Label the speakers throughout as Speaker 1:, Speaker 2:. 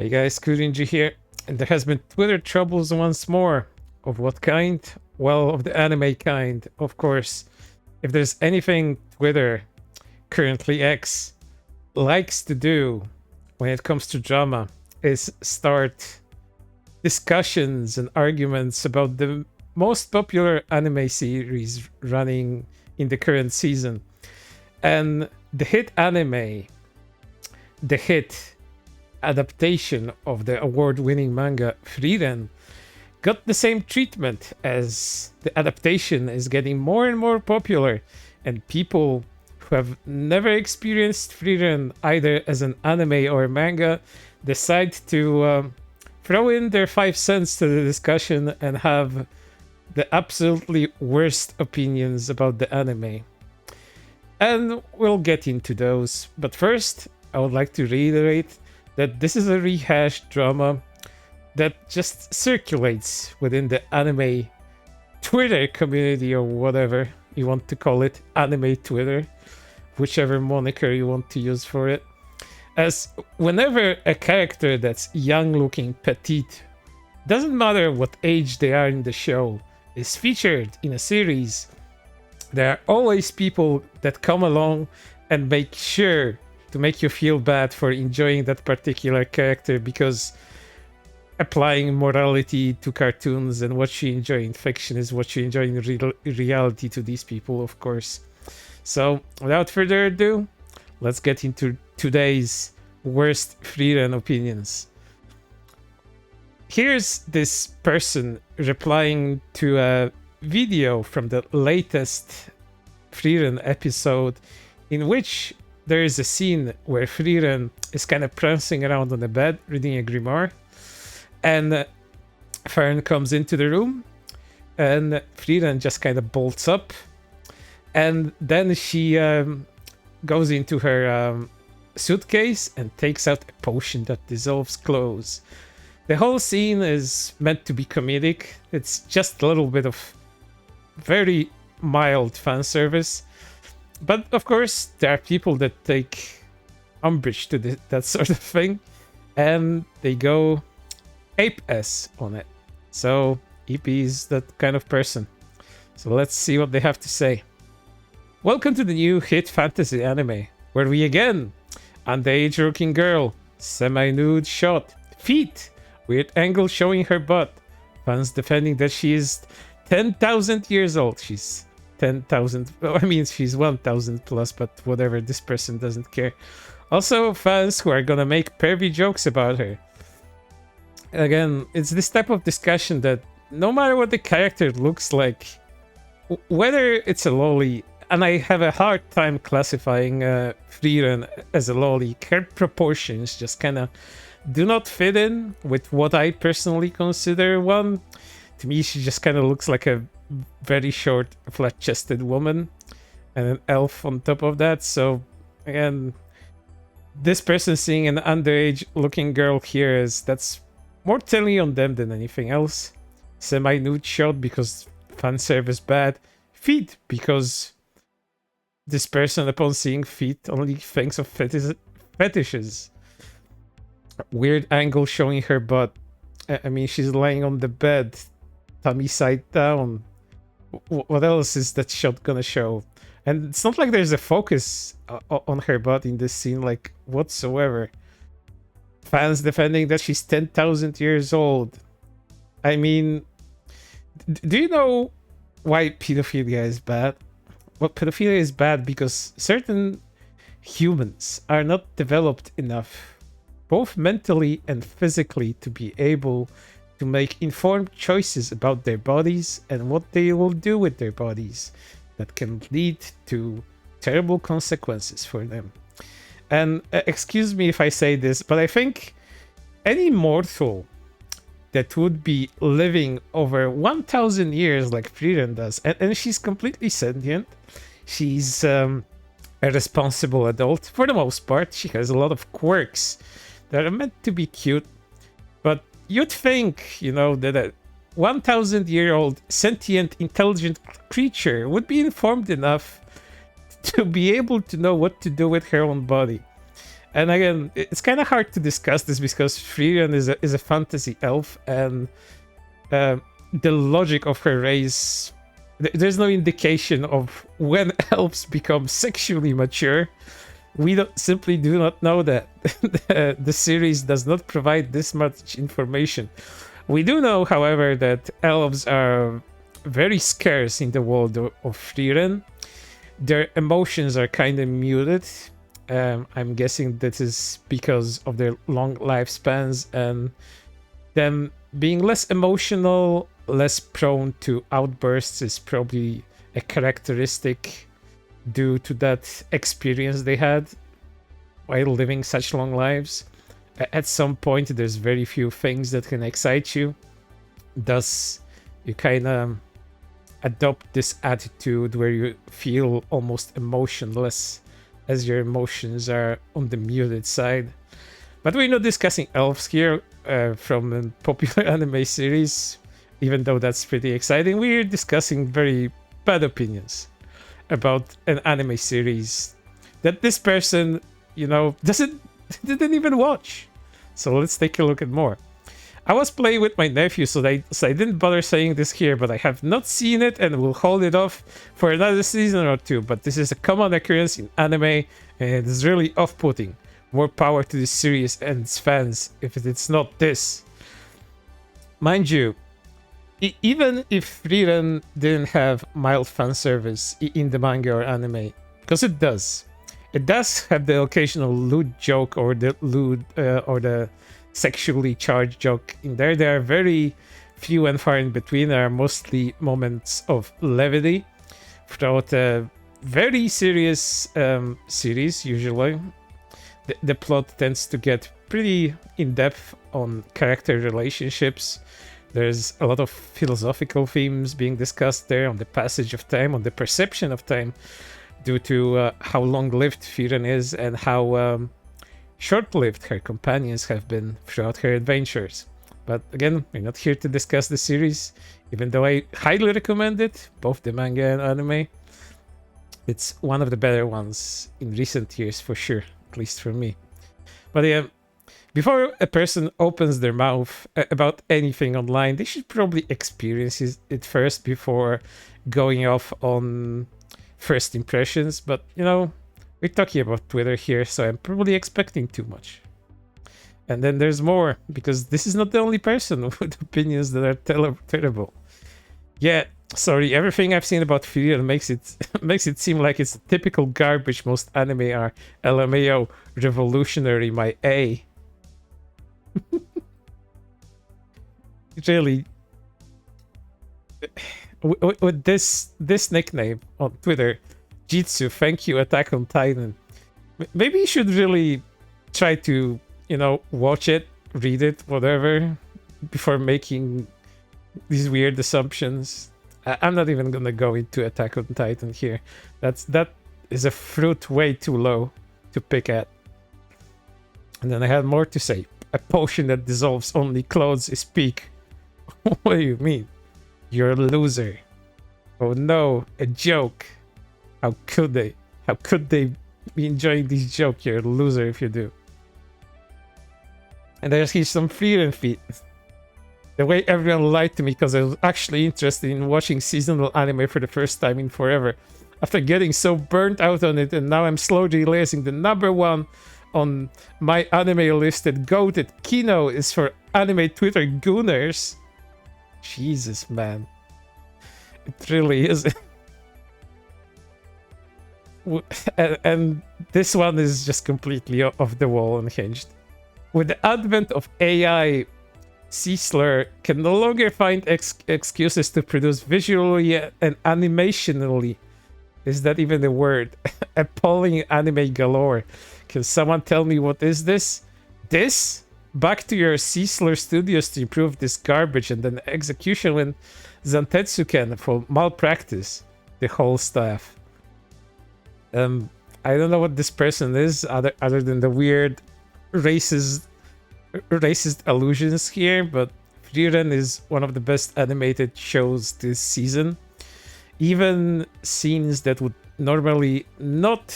Speaker 1: Hey guys, Rinji here, and there has been Twitter troubles once more. Of what kind? Well, of the anime kind, of course. If there's anything Twitter, currently X, likes to do when it comes to drama, is start discussions and arguments about the most popular anime series running in the current season. And the hit anime, the hit adaptation of the award-winning manga Frieren got the same treatment as the adaptation is getting more and more popular, and people who have never experienced Frieren either as an anime or manga decide to throw in their 5 cents to the discussion and have the absolutely worst opinions about the anime. And we'll get into those, but first I would like to reiterate that this is a rehashed drama that just circulates within the anime Twitter community, or whatever you want to call it, anime Twitter, whichever moniker you want to use for it. As whenever a character that's young looking, petite, doesn't matter what age they are in the show, is featured in a series, there are always people that come along and make sure to make you feel bad for enjoying that particular character, because applying morality to cartoons and what you enjoy in fiction is what you enjoy in reality to these people, of course. So without further ado, let's get into today's worst Frieren opinions. Here's this person replying to a video from the latest Frieren episode, in which there is a scene where Frieren is kind of prancing around on the bed reading a grimoire, and Frieren comes into the room, and Frieren just kind of bolts up, and then she goes into her suitcase and takes out a potion that dissolves clothes. The whole scene is meant to be comedic. It's just a little bit of very mild fan service. But of course, there are people that take umbrage to that sort of thing, and they go ape-s on it. So EP is that kind of person. So let's see what they have to say. Welcome to the new hit fantasy anime, where we again, underage-looking girl, semi-nude shot, feet, weird angle showing her butt, fans defending that she is 10,000 years old. She's 10,000, I mean she's 1,000 plus, but whatever, this person doesn't care. Also fans who are gonna make pervy jokes about her. Again, it's this type of discussion that no matter what the character looks like, whether it's a loli, and I have a hard time classifying Frieren as a loli, her proportions just kind of do not fit in with what I personally consider one. To me, she just kind of looks like a very short, flat-chested woman, and an elf on top of that. So, again, this person seeing an underage-looking girl here that's more telling on them than anything else. Semi-nude shot because fan service bad. Feet because this person, upon seeing feet, only thinks of fetishes. Weird angle showing her butt. I mean, she's lying on the bed, tummy side down. What else is that shot gonna show? And it's not like there's a focus on her butt in this scene, like, whatsoever. Fans defending that she's 10,000 years old. I mean, do you know why pedophilia is bad? Well, pedophilia is bad because certain humans are not developed enough, both mentally and physically, to be able to make informed choices about their bodies and what they will do with their bodies that can lead to terrible consequences for them. And excuse me if I say this, but I think any mortal that would be living over 1,000 years like Frieren does, and she's completely sentient, she's a responsible adult for the most part, she has a lot of quirks that are meant to be cute, but you'd think, that a 1,000-year-old sentient, intelligent creature would be informed enough to be able to know what to do with her own body. And again, it's kind of hard to discuss this because Frieren is a fantasy elf, and the logic of her race, there's no indication of when elves become sexually mature. We simply do not know that. The series does not provide this much information. We do know, however, that elves are very scarce in the world of Frieren. Their emotions are kind of muted. I'm guessing that is because of their long lifespans and them being less emotional, less prone to outbursts is probably a characteristic due to that experience they had while living such long lives. At some point, there's very few things that can excite you. Thus, you kind of adopt this attitude where you feel almost emotionless as your emotions are on the muted side. But we're not discussing elves here from a popular anime series, even though that's pretty exciting. We're discussing very bad opinions about an anime series that this person, didn't even watch. So let's take a look at more. I was playing with my nephew, so I didn't bother saying this here, but I have not seen it and will hold it off for another season or two. But this is a common occurrence in anime, and it is really off-putting. More power to this series and its fans if it's not this. Mind you, even if Frieren didn't have mild fan service in the manga or anime, because it does have the occasional lewd joke or the lewd or the sexually charged joke in there. There are very few and far in between. There are mostly moments of levity throughout a very serious series. Usually, the plot tends to get pretty in depth on character relationships. There's a lot of philosophical themes being discussed there on the passage of time, on the perception of time, due to how long-lived Frieren is and how short-lived her companions have been throughout her adventures. But again, we're not here to discuss the series, even though I highly recommend it, both the manga and anime. It's one of the better ones in recent years, for sure, at least for me. But yeah, before a person opens their mouth about anything online, they should probably experience it first before going off on first impressions. But, we're talking about Twitter here, so I'm probably expecting too much. And then there's more, because this is not the only person with opinions that are terrible. Yeah, sorry, everything I've seen about Frieren makes it seem like it's the typical garbage most anime are. LMAO, revolutionary, my A. Really, with this nickname on Twitter, Jitsu, thank you, Attack on Titan. Maybe you should really try to, watch it, read it, whatever, before making these weird assumptions. I'm not even gonna go into Attack on Titan here. That is a fruit way too low to pick at. And then I had more to say. A potion that dissolves only clothes is peak. What do you mean? You're a loser. Oh no, a joke. How could they? How could they be enjoying this joke? You're a loser if you do. And there's some Frieren feet. The way everyone lied to me because I was actually interested in watching seasonal anime for the first time in forever. After getting so burnt out on it, and now I'm slowly realizing the number one on my anime listed goated Kino is for anime Twitter gooners. Jesus, man. It really is. And this one is just completely off the wall, unhinged. With the advent of AI, C-Slur can no longer find excuses to produce visually and animationally. Is that even a word? Appalling anime galore. Can someone tell me what is this? This? Back to your C-Slur studios to improve this garbage, and then execution when Zantetsuken for malpractice. The whole staff. I don't know what this person is other than the weird racist allusions here, but Frieren is one of the best animated shows this season. Even scenes that would normally not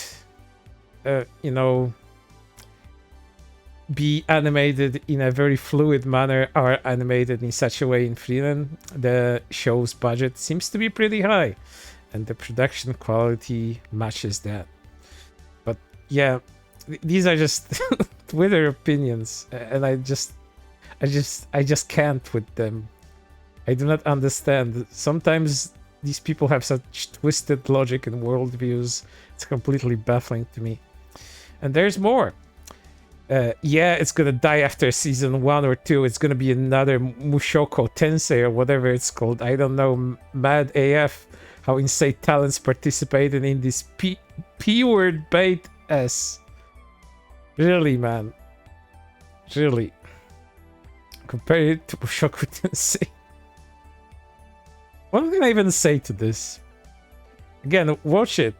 Speaker 1: be animated in a very fluid manner are animated in such a way in Frieren. The show's budget seems to be pretty high, and the production quality matches that. But yeah, these are just Twitter opinions, and I just can't with them. I do not understand. Sometimes these people have such twisted logic and worldviews. It's completely baffling to me. And there's more. Yeah, it's gonna die after season 1 or 2. It's gonna be another Mushoku Tensei or whatever it's called. I don't know. Mad AF. How insane talents participated in this P-word bait S. Really, man. Really. Compare it to Mushoku Tensei. What can I even say to this? Again, watch it.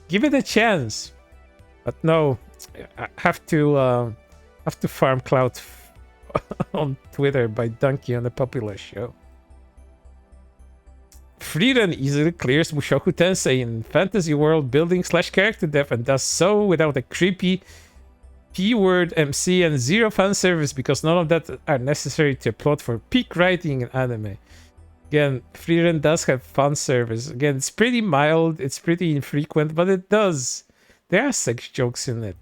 Speaker 1: Give it a chance. But no, I have to farm clout on Twitter by dunking on a popular show. Frieren easily clears Mushoku Tensei in fantasy world building / character dev and does so without a creepy P-word MC and zero fan service because none of that are necessary to plot for peak writing in anime. Again, Frieren does have fan service. Again, it's pretty mild, it's pretty infrequent, but it does. There are sex jokes in it.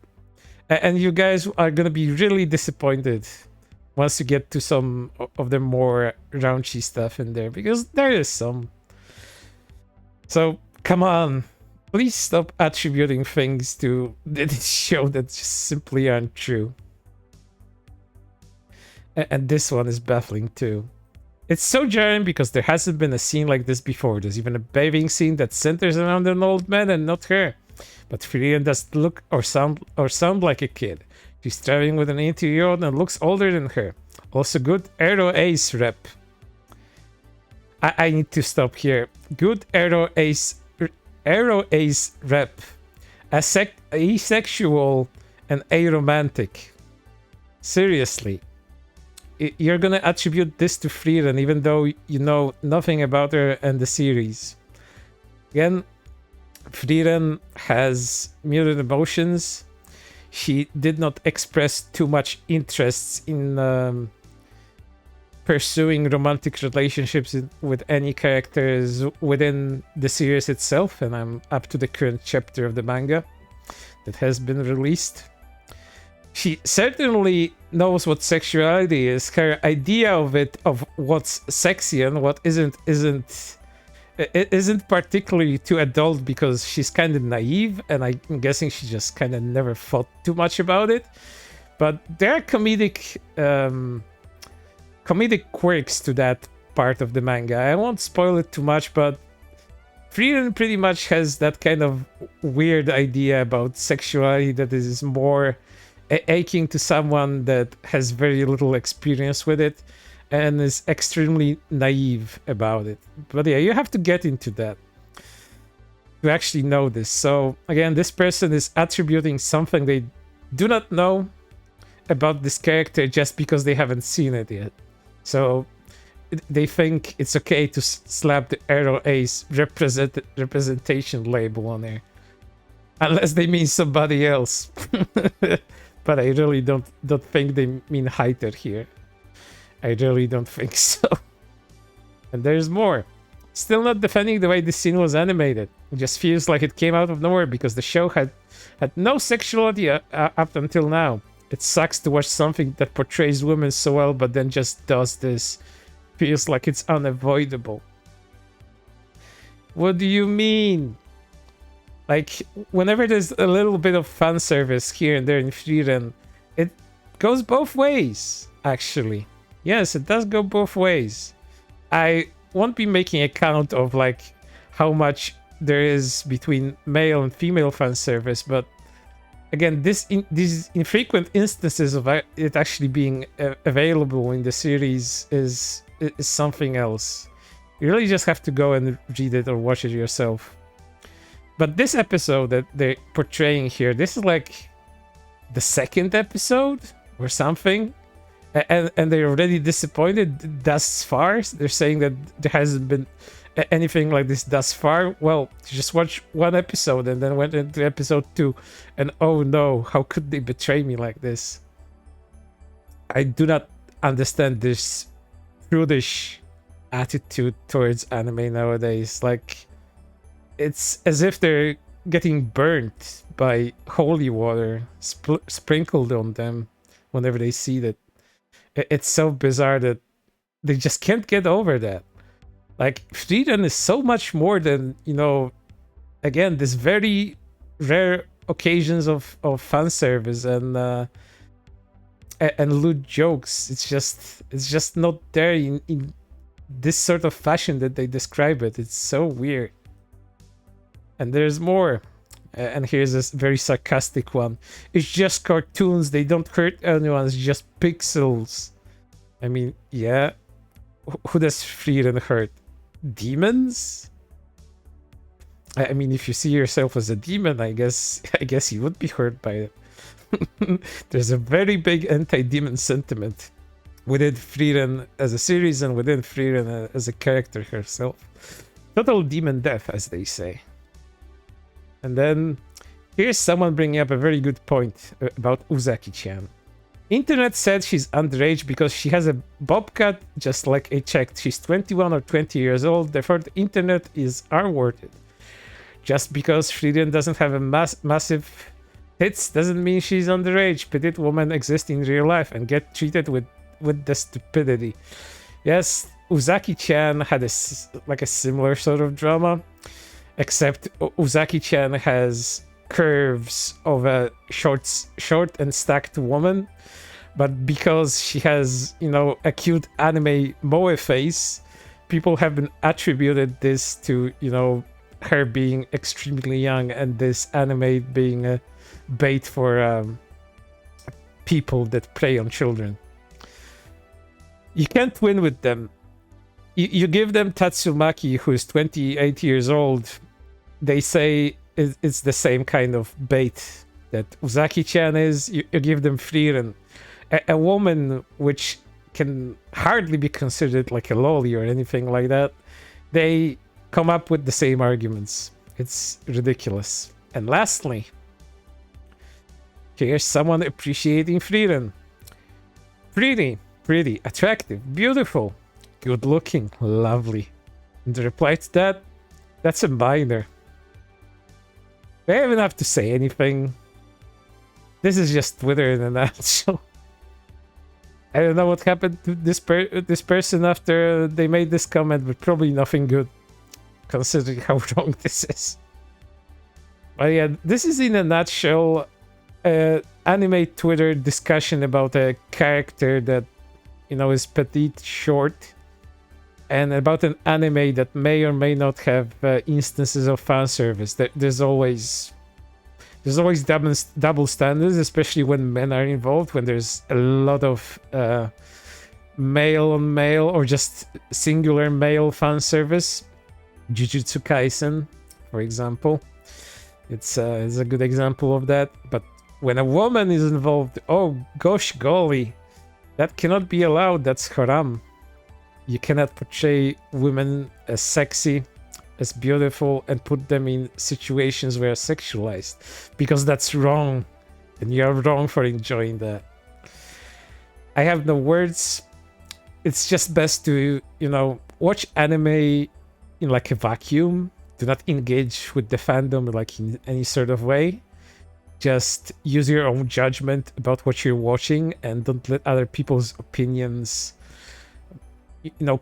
Speaker 1: And you guys are gonna be really disappointed once you get to some of the more raunchy stuff in there, because there is some. So, come on. Please stop attributing things to this show that just simply aren't true. And this one is baffling too. It's so jarring because there hasn't been a scene like this before. There's even a bathing scene that centers around an old man and not her. But Frieren doesn't look or sound like a kid. She's traveling with an 80-year-old and looks older than her. Also good Aero Ace rep. I need to stop here. Good Aero Ace rep. Asexual and aromantic. Seriously. You're gonna attribute this to Frieren even though you know nothing about her and the series. Again, Frieren has muted emotions. She did not express too much interest in pursuing romantic relationships with any characters within the series itself, and I'm up to the current chapter of the manga that has been released. She certainly knows what sexuality is. Her idea of it, of what's sexy and what isn't particularly too adult because she's kind of naive, and I'm guessing she just kind of never thought too much about it. But there are comedic quirks to that part of the manga. I won't spoil it too much, but Frieren pretty much has that kind of weird idea about sexuality that is more aching to someone that has very little experience with it and is extremely naive about it. But yeah, you have to get into that to actually know this. So again, this person is attributing something they do not know about this character just because they haven't seen it yet. So they think it's okay to slap the Aero Ace representation label on there, unless they mean somebody else. But I really don't think they mean Heiter here. I really don't think so. And there's more. Still not defending the way this scene was animated. It just feels like it came out of nowhere because the show had no sexuality up until now. It sucks to watch something that portrays women so well but then just does this. Feels like it's unavoidable. What do you mean? Like, whenever there's a little bit of fan service here and there in Frieren, it goes both ways, actually. Yes, it does go both ways. I won't be making a count of, like, how much there is between male and female fan service, but again, these infrequent instances of it actually being available in the series is something else. You really just have to go and read it or watch it yourself. But this episode that they're portraying here, this is like the second episode or something. And they're already disappointed thus far. They're saying that there hasn't been anything like this thus far. Well, just watch one episode and then went into episode 2. And oh no, how could they betray me like this? I do not understand this prudish attitude towards anime nowadays. Like, it's as if they're getting burnt by holy water sprinkled on them whenever they see that. It's so bizarre that they just can't get over that. Like, Frieren is so much more than, again, this very rare occasions of fan service and lewd jokes. It's just not there in this sort of fashion that they describe it. It's so weird. And there's more. And here's a very sarcastic one. It's just cartoons. They don't hurt anyone. It's just pixels. I mean, yeah. Who does Frieren hurt? Demons? I mean, if you see yourself as a demon, I guess you would be hurt by it. There's a very big anti-demon sentiment within Frieren as a series and within Frieren as a character herself. Total demon death, as they say. And then here's someone bringing up a very good point about Uzaki-chan. Internet said she's underage because she has a bob cut, just like I checked. She's 21 or 20 years old, therefore the internet is R-worded. Just because Frieren doesn't have a massive tits doesn't mean she's underage. Petite women exist in real life and get treated with the stupidity. Yes, Uzaki-chan had a similar sort of drama, except Uzaki-chan has curves of a short and stacked woman, but because she has, a cute anime moe face, people have been attributed this to, her being extremely young and this anime being a bait for people that prey on children. You can't win with them. You give them Tatsumaki, who is 28 years old, they say it's the same kind of bait that Uzaki-chan is. You give them Frieren, a woman which can hardly be considered like a loli or anything like that. They come up with the same arguments. It's ridiculous. And lastly, here's someone appreciating Frieren. Pretty, attractive, beautiful, good looking, lovely. And the reply to that, that's a minor. I don't even have to say anything. This is just Twitter in a nutshell. I don't know what happened to this person after they made this comment, but probably nothing good, considering how wrong this is. But yeah, this is in a nutshell anime Twitter discussion about a character that, is petite, short, and about an anime that may or may not have instances of fan service. There's always double standards, especially when men are involved, when there's a lot of male on male or just singular male fan service. Jujutsu Kaisen, for example, it's a good example of that. But when a woman is involved, oh gosh golly, that cannot be allowed. That's haram. You cannot portray women as sexy, as beautiful, and put them in situations where sexualized, because that's wrong, and you're wrong for enjoying that. I have no words. It's just best to, watch anime in like a vacuum. Do not engage with the fandom like in any sort of way. Just use your own judgment about what you're watching, and don't let other people's opinions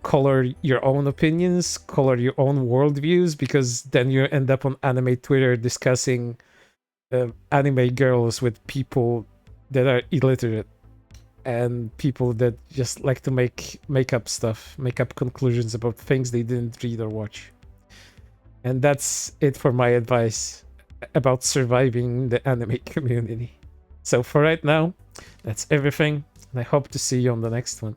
Speaker 1: color your own opinions, color your own worldviews, because then you end up on anime Twitter discussing anime girls with people that are illiterate and people that just like to make up conclusions about things they didn't read or watch. And that's it for my advice about surviving the anime community. So for right now, that's everything, and I hope to see you on the next one.